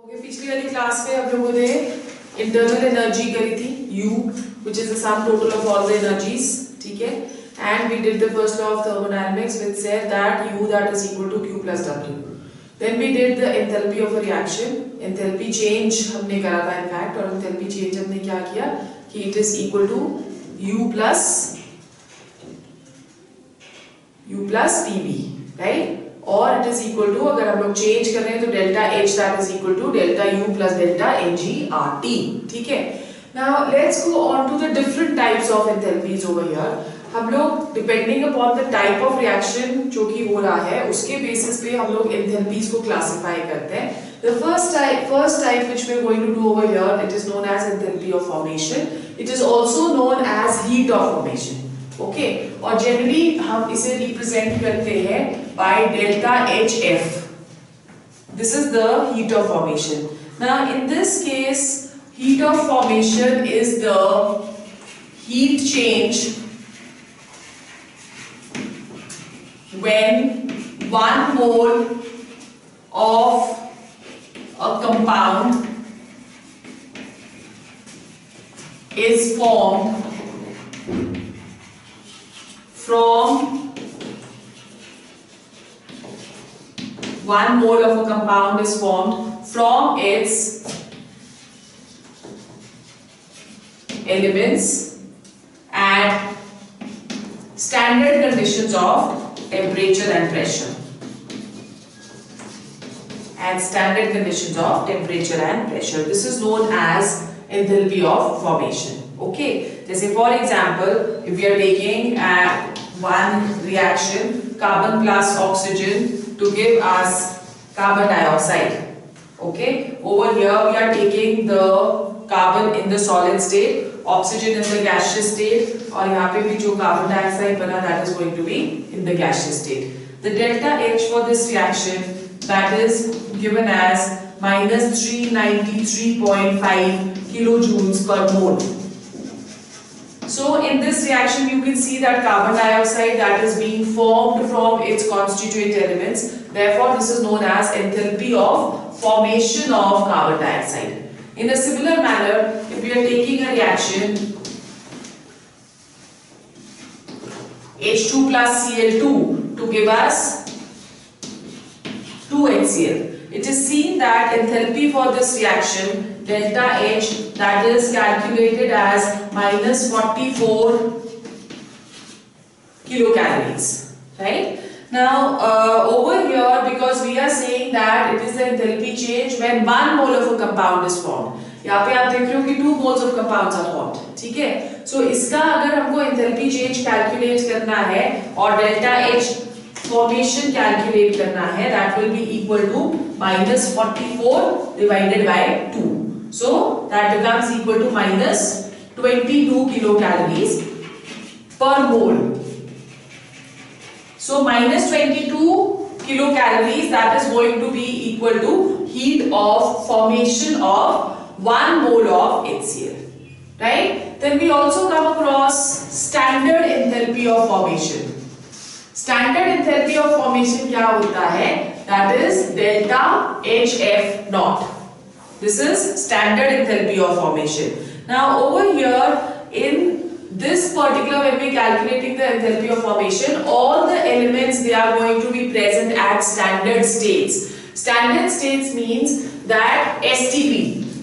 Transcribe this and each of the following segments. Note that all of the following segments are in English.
Okay, पिछली वाली class में हम लोगों ने इंटरनल एनर्जी करी थी U, which is the sum total of all the energies, ठीक है, and we did the first law of thermodynamics which said that U that is equal to Q plus W. Then we did the enthalpy of a reaction, enthalpy change हमने करा था in fact, और enthalpy change हमने क्या किया कि it is equal to U plus PV, right? और it is equal to, अगर हम लोग चेंज कर रहे हैं तो delta H that is equal to delta U plus delta NG/RT, ठीक है। Now let's go on to the different types of enthalpies over here. हम लोग depending upon the type of reaction जो कि हो रहा है उसके बेसिस पे हम लोग एंथैल्पीज को क्लासिफाई करते हैं। The first type which we are going to do over here, it is known as enthalpy of formation. It is also known as heat of formation, okay, और जनरली हम इसे represent करते हैं by delta HF. This is the heat of formation. Now in this case, heat of formation is the heat change when 1 mole of a compound is formed from 1 mole of a compound is formed from its elements at standard conditions of temperature and pressure. At standard conditions of temperature and pressure. This is known as enthalpy of formation. Okay. जैसे for example, if we are taking one reaction, carbon plus oxygen to give us carbon dioxide, okay, over here we are taking the carbon in the solid state, oxygen in the gaseous state, और यहाँ पे भी जो carbon dioxide बना that is going to be in the gaseous state. The delta H for this reaction that is given as minus 393.5 kilojoules per mole. So in this reaction you can see that carbon dioxide that is being formed from its constituent elements. Therefore this is known as enthalpy of formation of carbon dioxide. In a similar manner, if we are taking a reaction H2 plus Cl2 to give us 2HCl, it is seen that enthalpy for this reaction delta H that is calculated as minus 44 kilocalories, right? Now over here, because we are saying that it is the enthalpy change when 1 mole of a compound is formed. यहाँ पे आप देख रहे हो कि 2 moles of compounds are formed, ठीक है। So इसका अगर हमको enthalpy change calculate करना है और delta H formation calculate करना है, that will be equal to minus 44 divided by 2. So that becomes equal to minus 22 kilocalories per mole. So minus 22 kilocalories, that is going to be equal to heat of formation of 1 mole of HCl, right? Then we also come across standard enthalpy of formation. Standard enthalpy of formation क्या होता है? That is delta HF naught. This is standard enthalpy of formation. Now over here in this particular, when we are calculating the enthalpy of formation, all the elements they are going to be present at standard states. Standard states means that STP,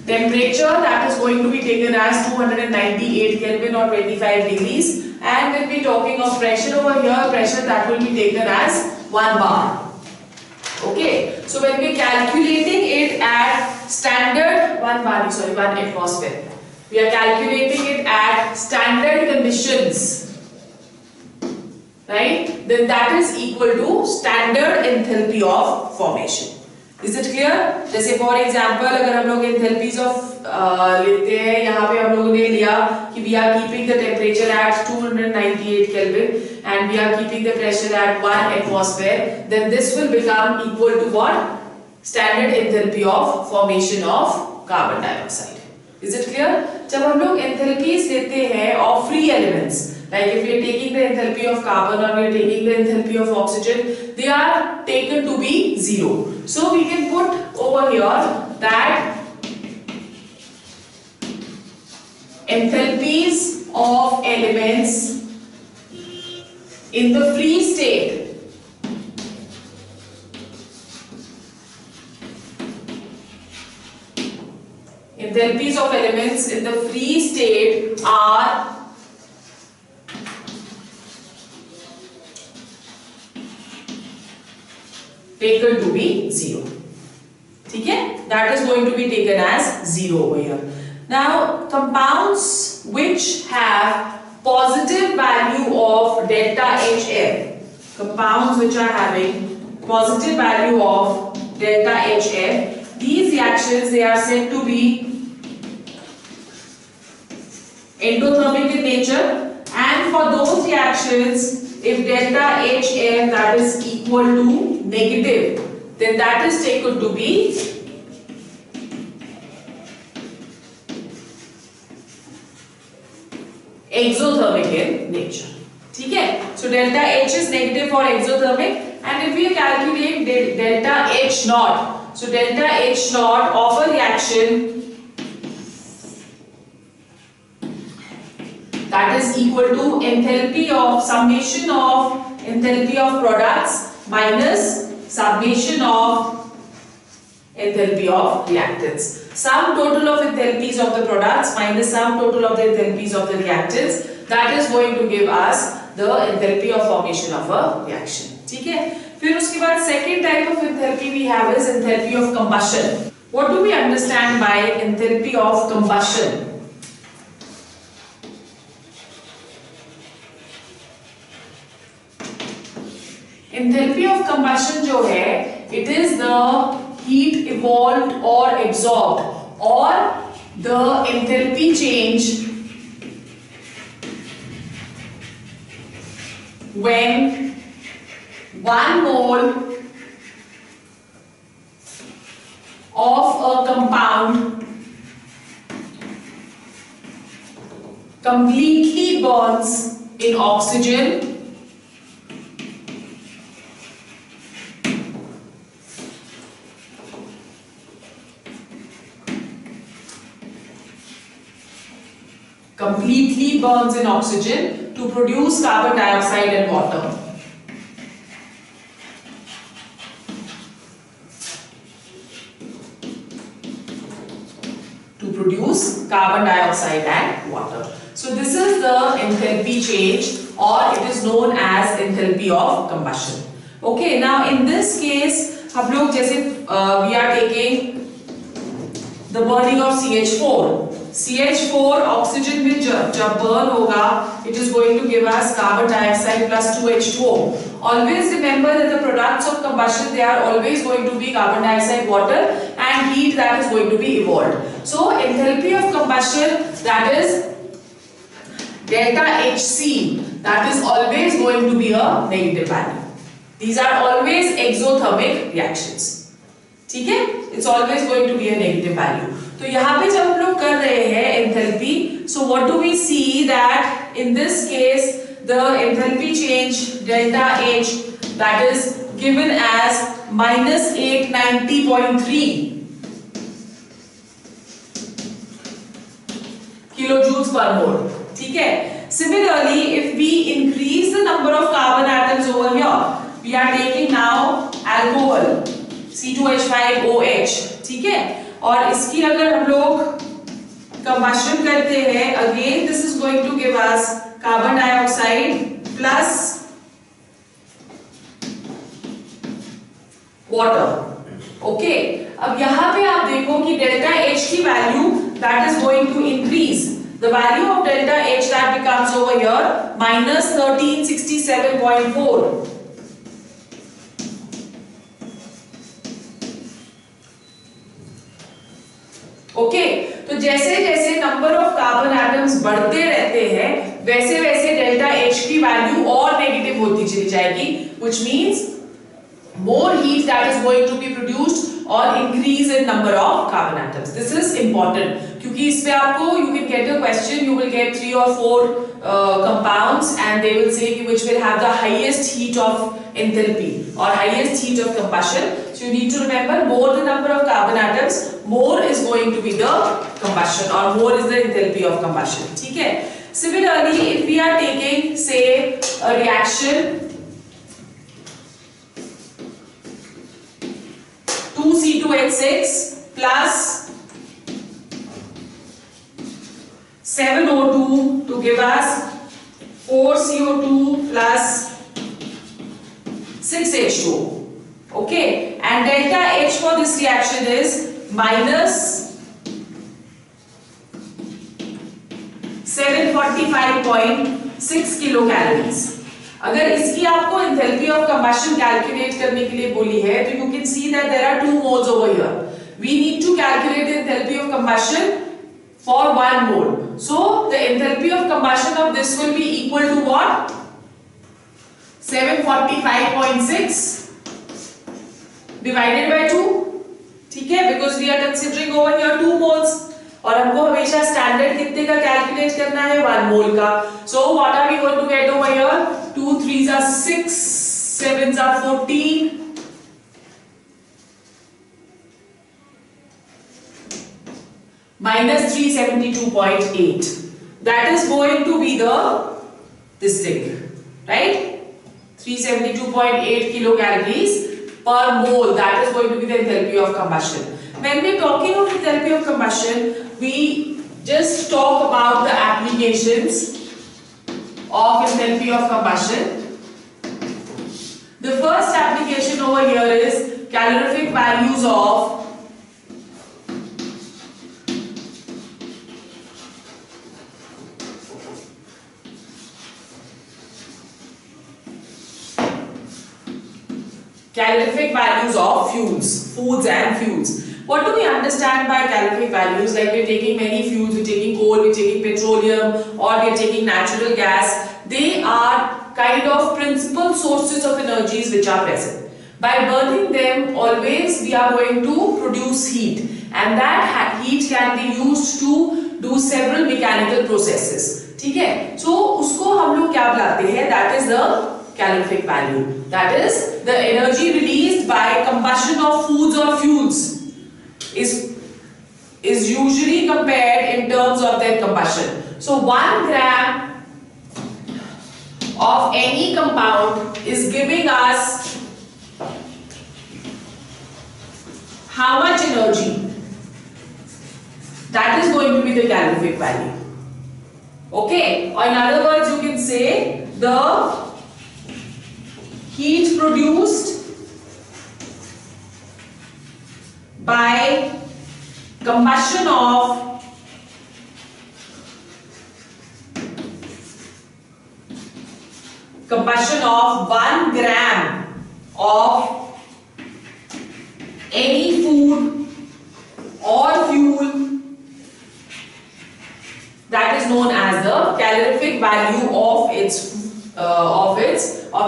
temperature that is going to be taken as 298 Kelvin or 25 degrees, and when we are talking of pressure over here, pressure that will be taken as 1 bar. Okay, so when we are calculating it at standard 1 atmosphere, we are calculating it at standard conditions, right? Then that is equal to standard enthalpy of formation. Is it clear? जैसे for example अगर हम लोग enthalpies of लेते हैं, यहाँ पे हम लोगों ने लिया कि we are keeping the temperature at 298 Kelvin and we are keeping the pressure at 1 atmosphere, then this will become equal to what? Standard enthalpy of formation of carbon dioxide. Is it clear? जब हम लोग enthalpies लेते हैं of free elements, like if we are taking the enthalpy of carbon or we are taking the enthalpy of oxygen, they are taken to be zero. So we can put over here that enthalpies of elements in the free state are taken to be 0. ठीक है? That is going to be taken as 0 over here. Now, compounds which have positive value of delta HF, compounds which are having positive value of delta HF, these reactions, they are said to be endothermic in nature, and for those reactions, if delta HF that is equal to negative, then that is taken to be exothermic in nature. ठीक है? So delta H is negative for exothermic, and if we calculate delta H naught, so delta H naught of a reaction that is equal to enthalpy of summation of enthalpy of products minus summation of enthalpy of reactants. Sum total of enthalpies of the products minus sum total of the enthalpies of the reactants, that is going to give us the enthalpy of formation of a reaction. ठीक है? फिर उसके बाद second type of enthalpy we have is enthalpy of combustion. What do we understand by enthalpy of combustion? Enthalpy of combustion जो है, it is the heat evolved or absorbed or the enthalpy change when 1 mole of a compound completely burns in oxygen to produce carbon dioxide and water. So this is the enthalpy change, or it is known as enthalpy of combustion. Okay, now in this case, हम लोग जैसे we are taking the burning of CH4. CH4 oxygen में जब burn होगा, it is going to give us carbon dioxide plus 2H2O. Always remember that the products of combustion, they are always going to be carbon dioxide, water, and heat that is going to be evolved. So enthalpy of combustion, that is delta Hc, that is always going to be a negative value. These are always exothermic reactions. ठीक है? It's always going to be a negative value. तो यहाँ पे जब हम लोग कर रहे हैं enthalpy, so what do we see that in this case the enthalpy change delta H, that is given as minus 890.3 kilojoules per mole. ठीक है? Similarly, if we increase the number of carbon atoms over here, we are taking now alcohol C2H5OH. ठीक है? और इसकी अगर हम लोग combustion करते हैं, again this is going to give us carbon dioxide plus water. Okay, अब यहाँ पे आप देखो कि delta H की value that is going to increase. The value of delta H that becomes over here minus 1367.4. Okay, तो जैसे जैसे नंबर ऑफ कार्बन एटम्स बढ़ते रहते हैं, वैसे वैसे डेल्टा H की वैल्यू और नेगेटिव होती चली जाएगी, which means more heat that is going to be produced or increase in number of carbon atoms. This is important क्योंकि इसमें आपको you can get a question, you will get 3 or 4 compounds and they will say which will have the highest heat of enthalpy or highest heat of combustion. So you need to remember, more the number of carbon atoms, more is going to be the combustion or more is the enthalpy of combustion. Okay? Similarly, if we are taking say a reaction 2C2H6 plus 7O2 to give us 4CO2 plus 6H2O. Okay, and delta H for this reaction is minus 745.6 kilocalories. अगर इसकी आपको enthalpy of combustion calculate करने के लिए बोली है, तो you can see that there are two moles over here. We need to calculate the enthalpy of combustion for 1 mole. So the enthalpy of combustion of this will be equal to what? 745.6 divided by 2. ठीक है, because we are considering over here 2 moles. और हमको हमेशा standard कितने का calculate करना है 1 मोल का. So what are we going to get over here? 2 3s are 6, 7s are 14, minus 372.8. That is going to be the this thing, right? 372.8 kilocalories per mole. That is going to be the enthalpy of combustion. When we are talking of enthalpy of combustion, we just talk about the applications of enthalpy of combustion. The first application over here is calorific values of fuels, foods and fuels. What do we understand by calorific values? Like we're taking many fuels, we're taking coal, we're taking petroleum, or we're taking natural gas. They are kind of principal sources of energies which are present. By burning them, always we are going to produce heat, and that heat can be used to do several mechanical processes. ठीक है? So उसको हम लोग क्या बुलाते हैं? That is the calorific value. That is the energy released by combustion of foods or fuels is usually compared in terms of their combustion. So 1 gram of any compound is giving us how much energy? That is going to be the calorific value. Okay, or in other words you can say the heat produced by combustion of combustion of 1 gram of any food or fuel, that is known as the calorific value of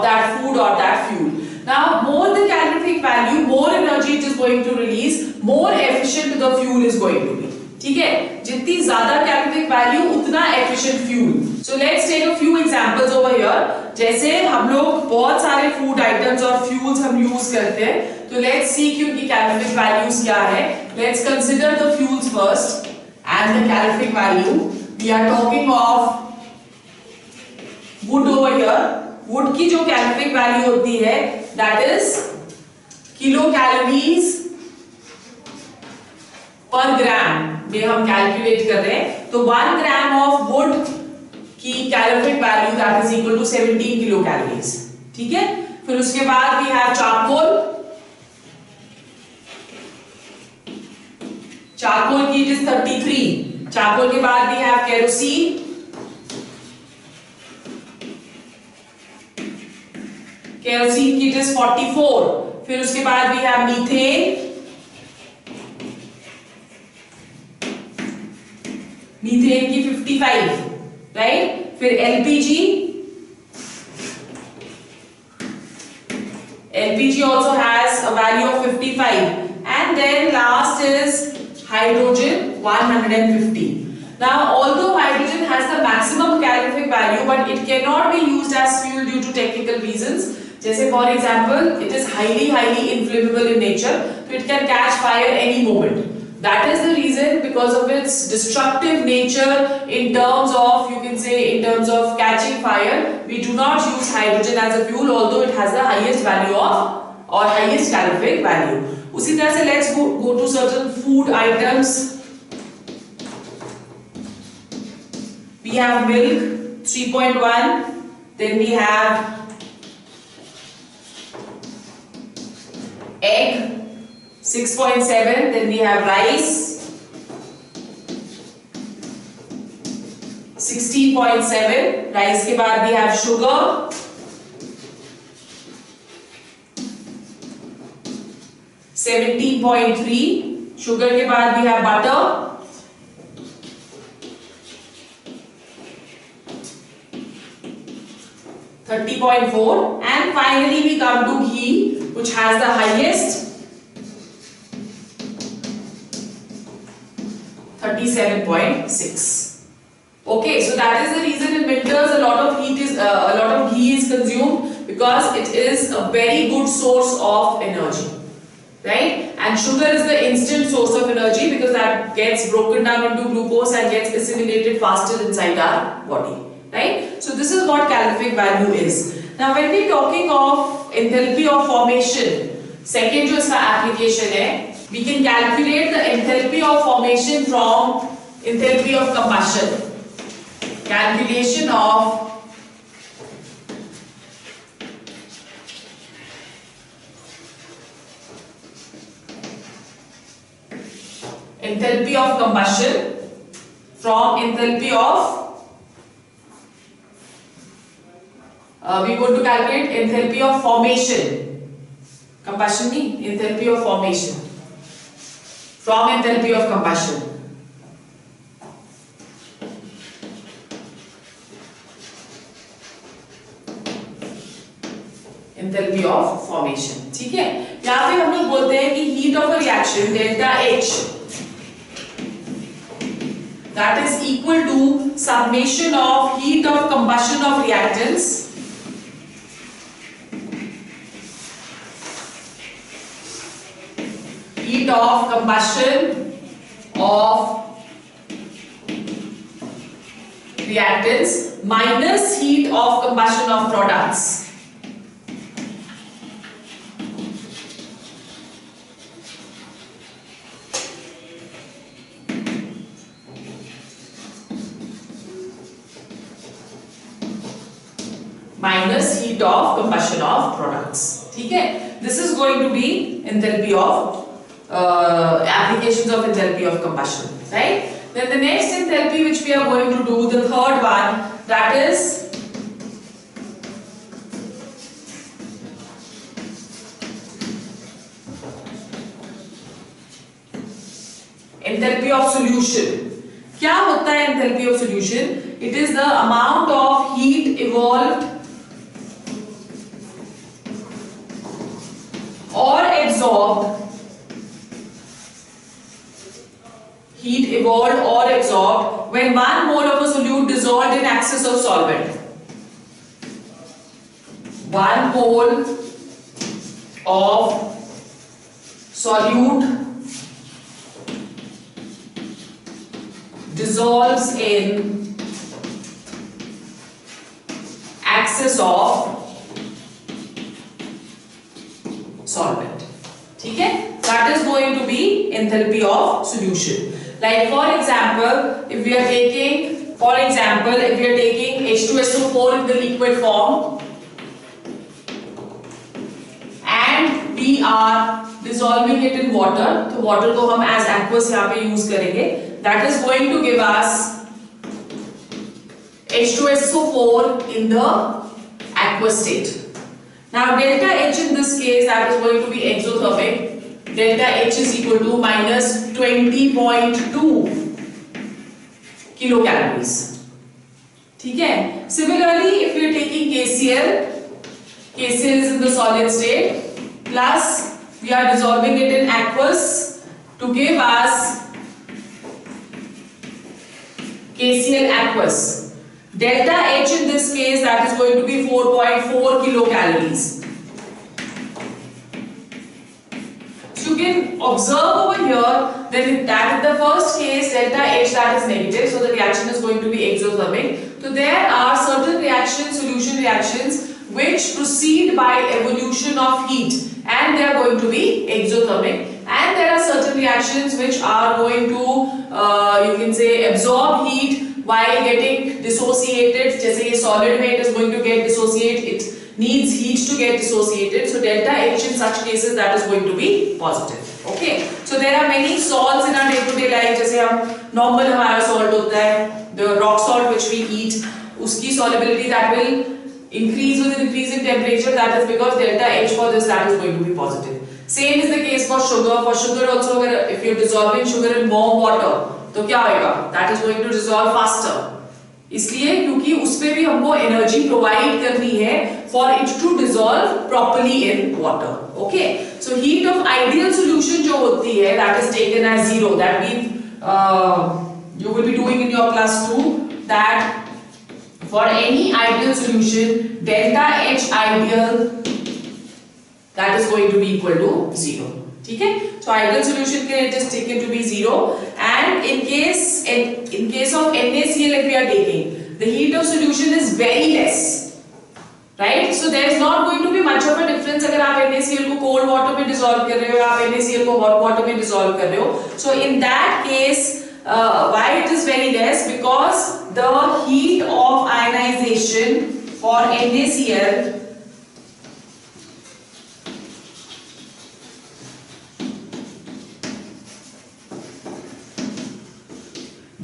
that food or that fuel. Now, more the calorific value, more energy it is going to release, more efficient the fuel is going to be. ठीक है, जितनी ज़्यादा calorific value उतना efficient fuel. So let's take a few examples over here. जैसे हम लोग बहुत सारे food items और fuels हम use करते हैं, तो let's see कि उनकी calorific values क्या है. Let's consider the fuels first and the calorific value. We are talking of wood over here. Wood की जो calorific value होती है, that is kilocalories per gram में हम कैलकुलेट कर रहे हैं. तो 1 ग्राम ऑफ वुड की calorific value that is equal to 17 kilo calories. ठीक है, फिर उसके बाद वी हैव चारकोल. चारकोल की इट इज 33. चारकोल के बाद वी हैव केरोसिन. केरोसिन की इट इज 44. फिर उसके बाद वी हैव मीथेन. मीथेन की 55, राइट. फिर LPG. LPG also has a value of 55, and then last is hydrogen 150. Now, although hydrogen has the maximum calorific value, but it cannot be used as fuel due to technical reasons. जैसे for example, it is highly inflammable in nature, so it can catch fire any moment. That is the reason, because of its destructive nature in terms of, you can say, in terms of catching fire, we do not use hydrogen as a fuel, although it has the highest value of or highest calorific value. उसी तरह से let's go to certain food items. We have milk 3.1, then we have egg 6.7, then we have rice 16.7, rice के बाद we have sugar 17.3, sugar के बाद we have butter 30.4, and finally we come to ghee, which has the highest 37.6. Okay, so that is the reason in winters a lot of ghee is consumed, because it is a very good source of energy, right? And sugar is the instant source of energy, because that gets broken down into glucose and gets assimilated faster inside our body, right? So this is what calorific value is. Now when we are talking of enthalpy of formation, second जो इसका application है, we can calculate the enthalpy of formation from enthalpy of combustion. Calculation of enthalpy of combustion from enthalpy of we are going to calculate enthalpy of formation. Combustion mean enthalpy of formation from enthalpy of combustion. Enthalpy of formation. ठीक है? यहाँ पे हम लोग बोलते हैं कि heat of a reaction delta H, that is equal to summation of heat of combustion of reactants heat of combustion of reactants minus heat of combustion of products. Minus heat of combustion of products. ठीक है? This is going to be enthalpy of applications of enthalpy of combustion, right? Then the next enthalpy which we are going to do, the third one, that is enthalpy of solution. क्या होता है enthalpy of solution? It is the amount of heat evolved or absorbed, when 1 mole of a solute dissolved in excess of solvent. 1 mole of solute dissolves in excess of solvent. ठीक है? That is going to be enthalpy of solution. Like for example, if we are taking H2SO4 in the liquid form and we are dissolving it in water, तो water को हम as aqueous यहाँ पे use करेंगे. That is going to give us H2SO4 in the aqueous state. Now delta H in this case, that is going to be exothermic. Delta H is equal to minus 20.2 kilocalories. ठीक है? Similarly, if we are taking KCl is in the solid state, plus we are dissolving it in aqueous to give us KCl aqueous. Delta H in this case, that is going to be 4.4 kilocalories. So you can observe over here then that in the first case delta H that is negative, so the reaction is going to be exothermic. So there are certain reactions, solution reactions, which proceed by evolution of heat and they are going to be exothermic, and there are certain reactions which are going to you can say absorb heat while getting dissociated. जैसे ये solid में it is going to get dissociated, it needs heat to get dissociated, so delta H in such cases that is going to be positive. Okay, so there are many salts in our day-to-day life. जैसे हम normal हमारा salt होता है, the rock salt which we eat, उसकी solubility that will increase with increase in temperature, that is because delta H for this that is going to be positive. Same is the case for sugar. For sugar also, if you are dissolving sugar in warm water, तो क्या होगा? That is going to dissolve faster. इसलिए क्योंकि उसपे भी हमको energy provide करनी है for it to dissolve properly in water. Okay, so heat of ideal solution जो होती है that is taken as 0. That means you will be doing in your class 2 that for any ideal solution delta H ideal that is going to be equal to 0. ठीक है, so ideal solution के it is taken to be 0, and in case of NaCl if we are taking, the heat of solution is very less, right? So there is not going to be much of a difference अगर आप NaCl को cold water में dissolve कर रहे हो या आप NaCl को hot water में dissolve कर रहे हो. So in that case why it is very less? Because the heat of ionization for NaCl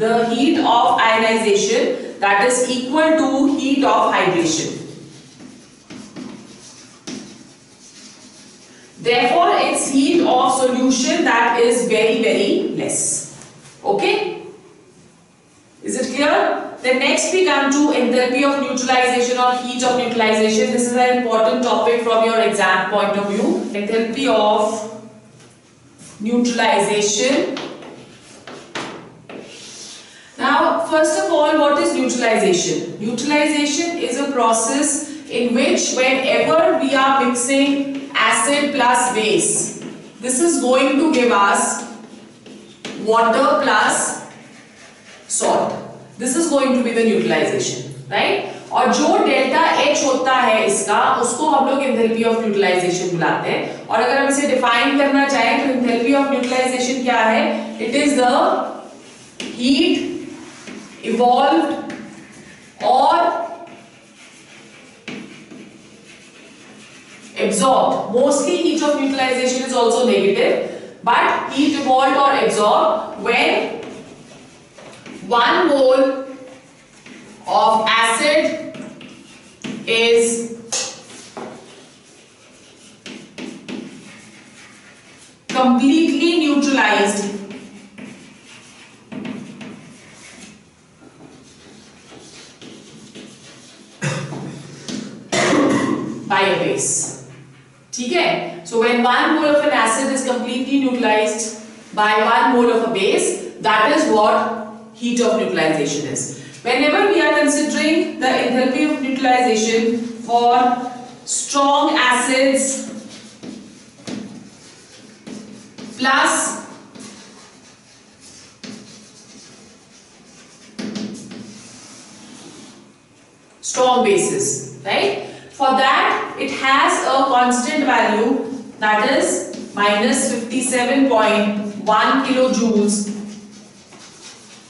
the heat of ionization that is equal to heat of hydration. Therefore, its heat of solution that is very, very less. Okay? Is it clear? Then next we come to enthalpy of neutralization or heat of neutralization. This is an important topic from your exam point of view. Enthalpy of neutralization. Now, first of all, what is neutralization? Neutralization is a process in which whenever we are mixing acid plus base, this is going to give us water plus salt. This is going to be the neutralization, right? और जो delta H होता है इसका, उसको हम लोग enthalpy of neutralization बुलाते हैं. और अगर हम इसे define करना चाहें तो enthalpy of neutralization क्या है? It is the heat evolved or absorbed. Mostly heat of neutralization is also negative, but heat evolved or absorbed when 1 mole of acid is completely neutralized by a base. ठीक है? So when 1 mole of an acid is completely neutralized by 1 mole of a base, that is what heat of neutralization is. Whenever we are considering the enthalpy of neutralization for strong acids plus strong bases, right? For that, it has a constant value that is minus 57.1 kilojoules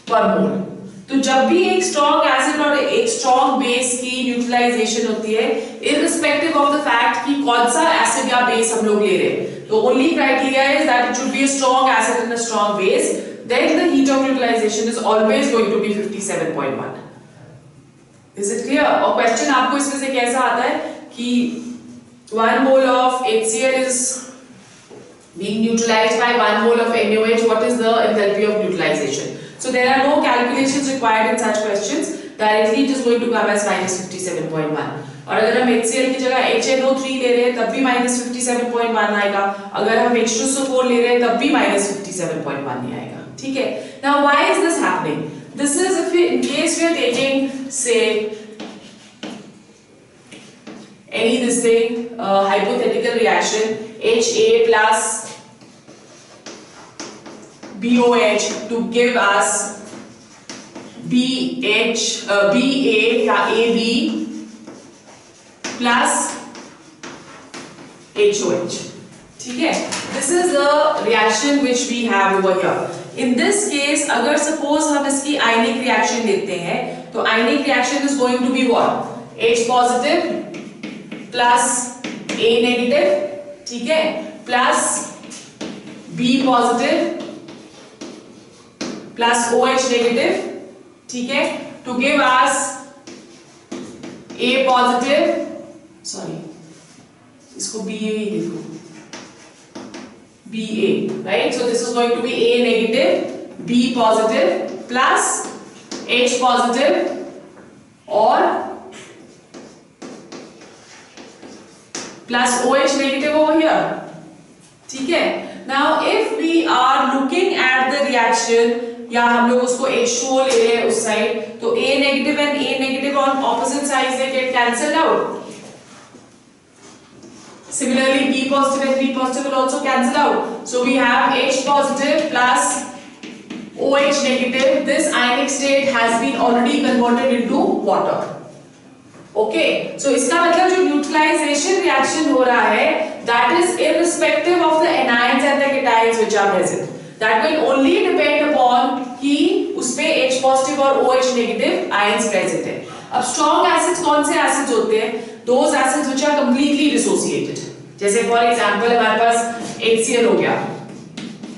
per mole. तो जब भी एक strong acid और एक strong base की neutralization होती है, irrespective of the fact कि कौन सा acid या base हम लोग ले रहे हैं, the only criteria is that it should be a strong acid and a strong base, then the heat of neutralization is always going to be 57.1. Is it clear? और question आपको इसमें से कैसा आता है कि 1 mole of HCl is being neutralized by 1 mole of NaOH. What is the enthalpy of neutralization? So there are no calculations required in such questions. Directly it is going to come as minus 57.1. और अगर हम HCl की जगह HNO3 ले रहे हैं तब भी minus 57.1 आएगा. अगर हम H2SO4 ले रहे हैं तब भी minus 57.1 ही आएगा. ठीक है? Now why is this happening? This is if we, in case we are taking, say, any this thing, hypothetical reaction, HA plus BOH to give us BA या AB plus HOH. ठीक है? This is the reaction which we have over here. In this case, अगर suppose हम इसकी ionic reaction लेते हैं, तो ionic reaction is going to be what? H positive plus A negative, ठीक है? Plus B positive plus OH negative, ठीक है? To give us A positive, sorry, इसको BA ही लिखो, BA, right? So this is going to be A negative, B positive plus H positive or plus OH negative over here, ठीक है? Now if we are looking at the reaction, या हम लोग उसको H2O ले रहे हैं उस साइड, तो A negative and A negative on opposite sides they get cancelled out. Similarly, B positive and B positive will also cancel out. So we have H positive plus OH negative. This ionic state has been already converted into water. Okay, so इसका मतलब जो neutralization reaction हो रहा है, that is irrespective of the anions and the cations which are present. That will only depend upon कि उसपे H positive और OH negative ions present है. अब strong acids कौन से acids होते हैं? Those acids which are completely dissociated. जैसे for example हमारे पास HCl हो गया,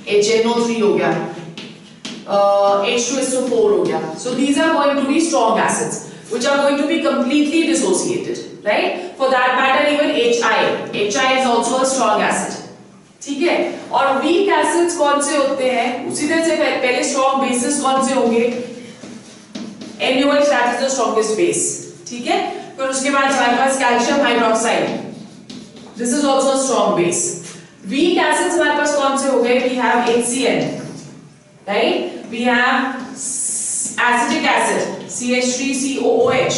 HNO3 हो गया, H2SO4 हो गया. So these are going to be strong acids which are going to be completely dissociated, right? For that matter even HI is also a strong acid. ठीक है? और weak acids कौन से होते हैं? उसी तरह से पहले strong bases कौन से होंगे? NaOH, that is the strongest base. ठीक है? फिर उसके बाद हमारे पास calcium hydroxide. This is also a strong base. Weak acids हमारे पास कौन से हो गए? We have HCl, right? We have acetic acid, CH3COOH.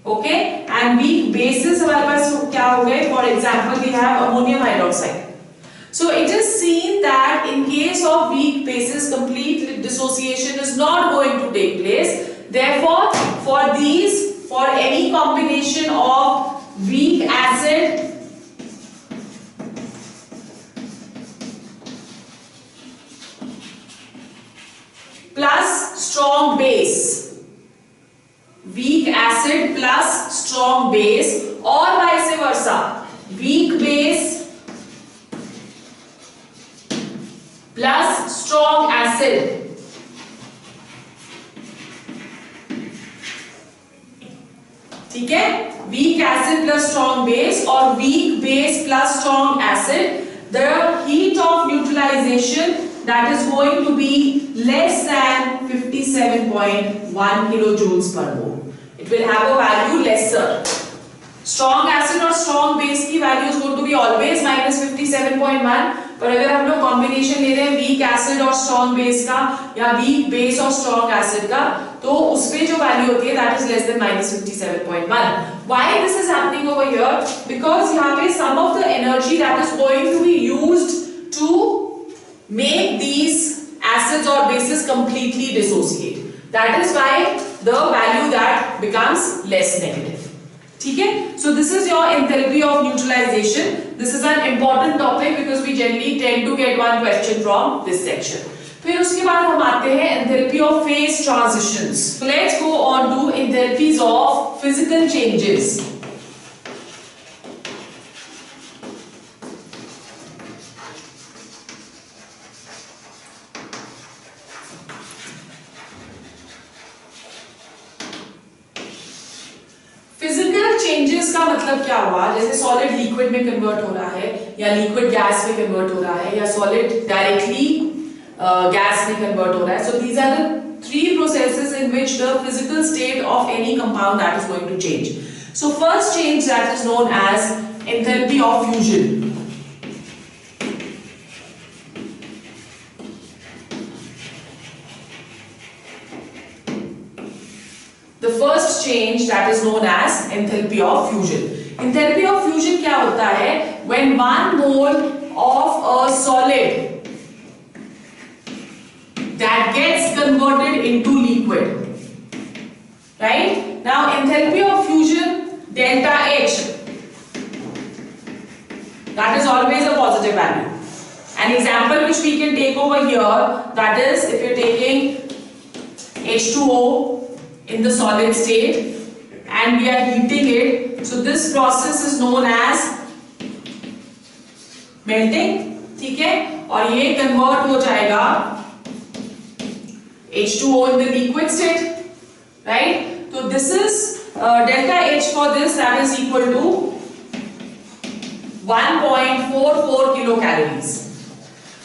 Okay? And weak bases हमारे पास क्या हो गए? For example, we have ammonium hydroxide. So it is seen that in case of weak bases, complete dissociation is not going to take place. Therefore, for any combination of weak acid plus strong base, weak acid plus strong base, or vice versa, weak base plus strong acid, ठीक है? weak acid plus strong base or weak base plus strong acid, the heat of neutralization that is going to be less than 57.1 kilojoules per mole. It will have a value lesser. Strong acid और strong base की value is going to be always minus 57.1. पर अगर हम लोग combination ले रहे हैं weak acid और strong base का या weak base और strong acid का, तो उसपे जो value होती है that is less than minus 57.1. Why this is happening over here? Because यहाँ पे some of the energy that is going to be used to make these acids or bases completely dissociate. That is why the value that becomes less negative. ठीक है? So this is your enthalpy of neutralization. This is an important topic because we generally tend to get one question from this section. फिर उसके बाद हम आते हैं enthalpy of phase transitions. So let's go on to enthalpies of physical changes. Physical changes का मतलब क्या हुआ? जैसे सॉलिड लिक्विड में कन्वर्ट हो रहा है या लिक्विड गैस में कन्वर्ट हो रहा है या सॉलिड डायरेक्टली गैस में कन्वर्ट हो रहा है. So these are the three processes in which the physical state of any compound that is going to change. So first change that is known as enthalpy of fusion. change that is known as enthalpy of fusion. Enthalpy of fusion क्या होता है? When 1 mole of a solid that gets converted into liquid, right? Now enthalpy of fusion delta H, that is always a positive value. An example which we can take over here, that is if you're taking H2O in the solid state and we are heating it, so this process is known as melting, ठीक है? और ये convert हो जाएगा H2O in the liquid state, right? So this is delta H for this, that is equal to 1.44 kilocalories.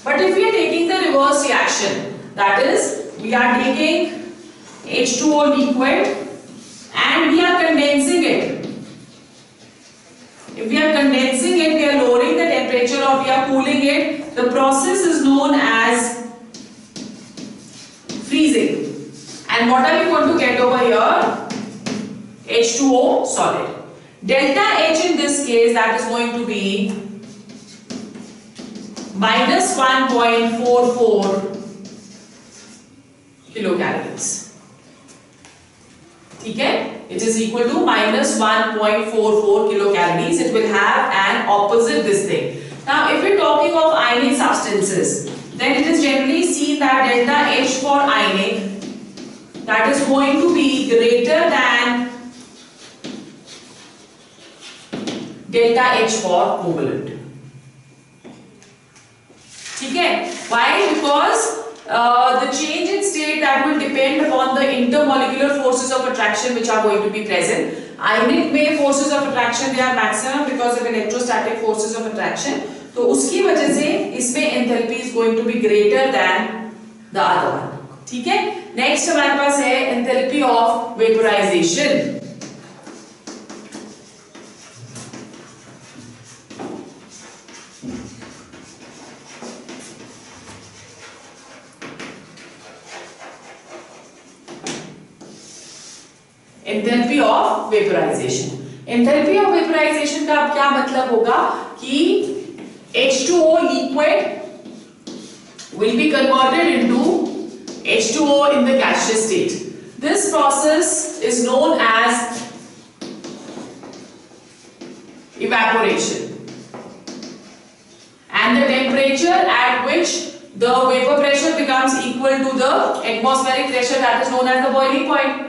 But if we are taking the reverse reaction, that is we are taking H2O liquid and we are condensing it. If we are condensing it, we are lowering the temperature or we are cooling it. The process is known as freezing. And what are we going to get over here? H2O solid. Delta H in this case, that is going to be minus 1.44 kilocalories. ठीक है? It is equal to minus 1.44 kilocalories. It will have an opposite this thing. Now, if we're talking of ionic substances, then it is generally seen that delta H for ionic, that is going to be greater than delta H for covalent. ठीक है? Why? Because the change in state that will depend upon the intermolecular forces of attraction which are going to be present. Ionic में forces of attraction they are maximum because of electrostatic forces of attraction. तो उसकी वजह से इसमें enthalpy is going to be greater than the other one. ठीक है? Next हमारे पास है enthalpy of vaporization. Enthalpy of vaporisation. Enthalpy of vaporisation का अब क्या मतलब होगा कि H2O liquid will be converted into H2O in the gaseous state. This process is known as evaporation. And the temperature at which the vapor pressure becomes equal to the atmospheric pressure, that is known as the boiling point.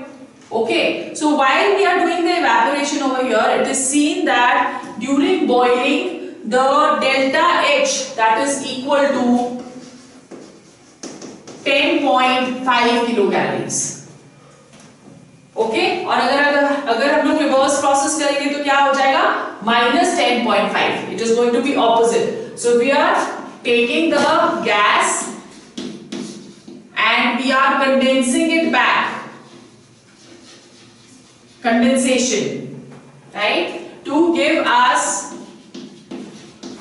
Okay, so while we are doing the evaporation over here, it is seen that during boiling the delta H, that is equal to 10.5 kilocalories. Okay, और अगर हम लोग reverse process करेंगे तो क्या हो जाएगा? minus 10.5. It is going to be opposite. So we are taking the gas and we are condensing it back. Condensation, right, to give us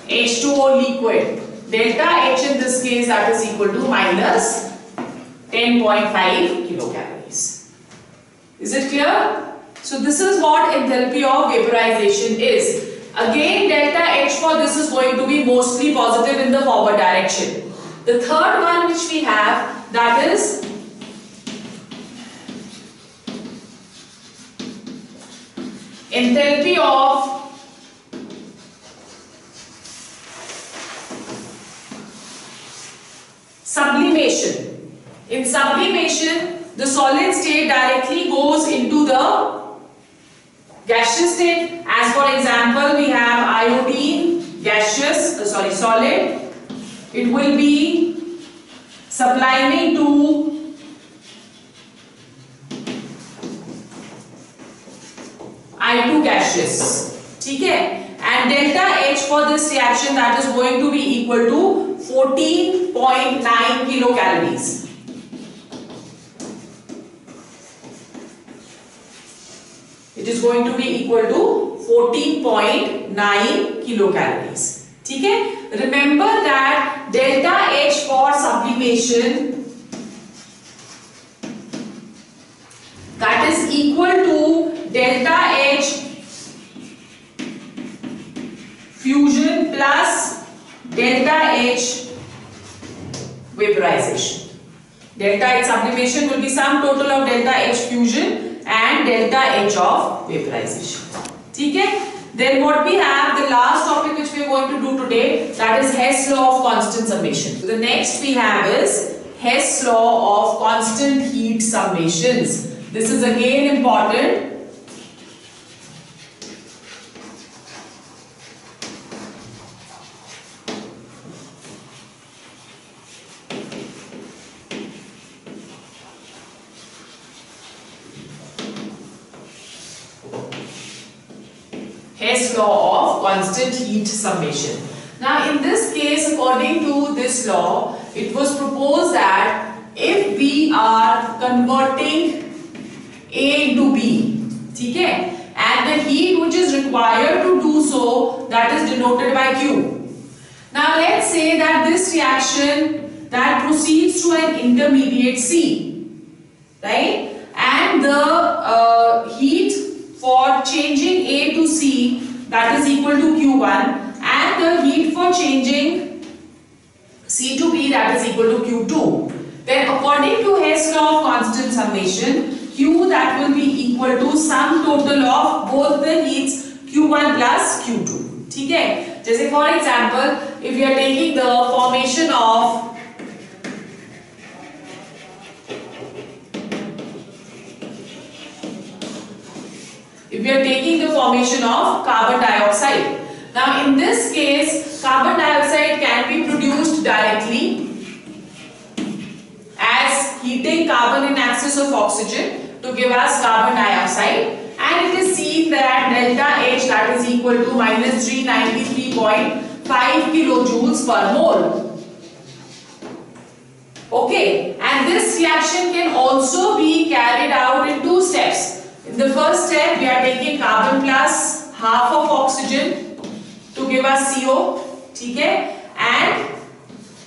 H2O liquid. Delta H in this case, that is equal to minus 10.5 kilocalories. Is it clear? So this is what enthalpy of vaporization is. Again, delta H for this is going to be mostly positive in the forward direction. The third one which we have, that is enthalpy of sublimation. In sublimation, the solid state directly goes into the gaseous state. As for example, we have iodine, gaseous, solid. It will be subliming to I2 gaseous. ठीक है? And delta H for this reaction, that is going to be equal to 14.9 kilocalories. It is going to be equal to 14.9 kilocalories. ठीक है? Remember that delta H for sublimation, that is equal to delta H fusion plus delta H vaporization. Delta H sublimation will be sum total of delta H fusion and delta H of vaporization. Okay? Then what we have, the last topic which we are going to do today, that is Hess law of constant summation. So the next we have is Hess law of constant heat summations. This is again important. Hess law of constant heat summation. Now in this case, according to this law, it was proposed that if we are converting A into B, okay, and the heat which is required to do so, that is denoted by Q. Now let's say that this reaction that proceeds to an intermediate C, right, and the heat for changing A to C, that is equal to Q1, and the heat for changing C to B, that is equal to Q2. Then according to Hess law of constant summation, Q that will be equal to sum total of both the heats Q1 plus Q2. Okay? Just for example, if we are taking the formation of carbon dioxide. Now in this case, carbon dioxide can be produced directly as heating carbon in excess of oxygen to give us carbon dioxide, and it is seen that delta H, that is equal to minus 393.5 kilojoules per mole. Okay, and this reaction can also be carried out in two steps. In the first step, we are taking carbon plus half of oxygen to give us CO, okay, and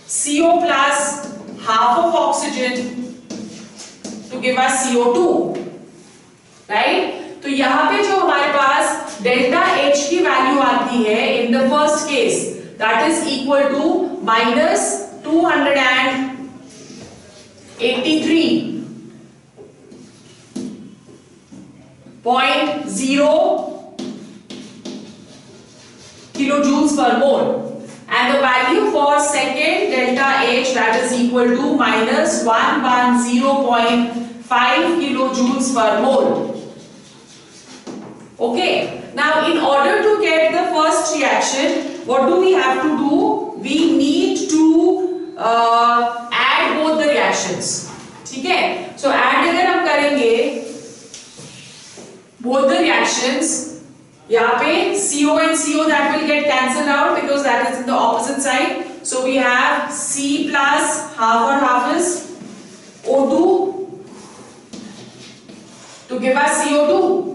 CO plus half of oxygen to give us CO2, right? तो यहाँ पे जो हमारे पास delta H की value आती है in the first case, that is equal to minus 283.0 kilojoules per mole, and the value for second delta H, that is equal to minus 110.5 kilojoules per mole. Okay, now in order to get the first reaction, what do we have to do? We need to add both the reactions. ठीक है? So add अगर हम करेंगे both the reactions, यहाँ पे CO and CO that will get cancelled out because that is in the opposite side. So we have C plus half or half is O2 to give us CO2.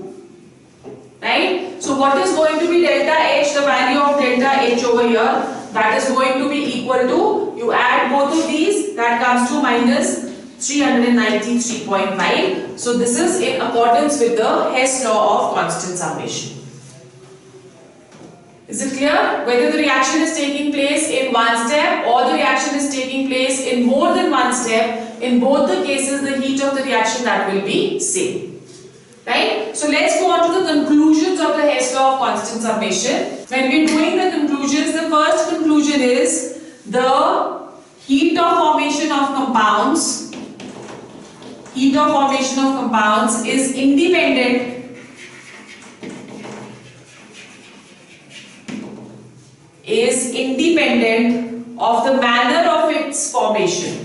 Right? So what is going to be delta H, the value of delta H over here, that is going to be equal to, you add both of these, that comes to minus 393.5. So this is in accordance with the Hess law of constant summation. Is it clear? Whether the reaction is taking place in one step or the reaction is taking place in more than one step, in both the cases the heat of the reaction that will be same. Right? So let's go on to the conclusions of the Hess law of constant summation. When we are doing the conclusions, the first conclusion is the heat of formation of compounds is independent of the manner of its formation.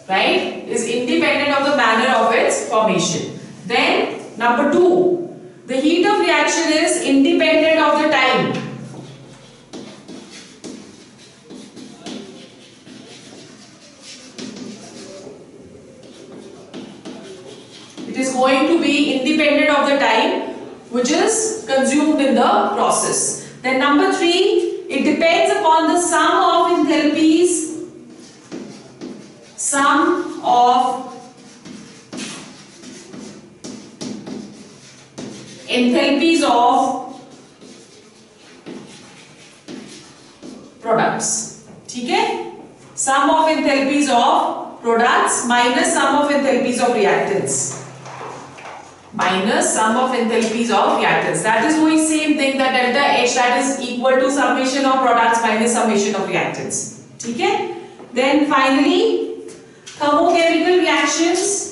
Right? Is independent of the manner of its formation. Then number 2, the heat of reaction is independent of the time. It is going to be independent of the time. which is consumed in the process. Then number 3, it depends upon the sum of enthalpies, sum of enthalpies of products. ठीक है, sum of enthalpies of products minus sum of enthalpies of reactants, minus sum of enthalpies of reactants. That is the same thing, that delta H, that is equal to summation of products minus summation of reactants. ठीक है. Then finally thermochemical reactions.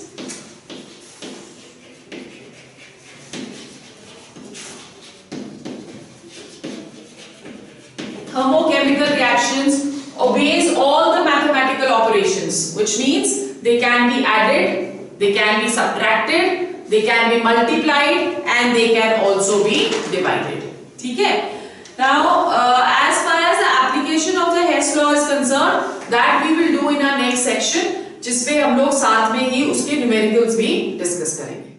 Thermochemical reactions obeys all the mathematical operations, which means they can be added, they can be subtracted, they can be multiplied, and they can also be divided. ठीक है. Now, as far as the application of the Hess law is concerned, that we will do in our next section, जिसमें हम लोग साथ में ही उसके numericals भी discuss करेंगे.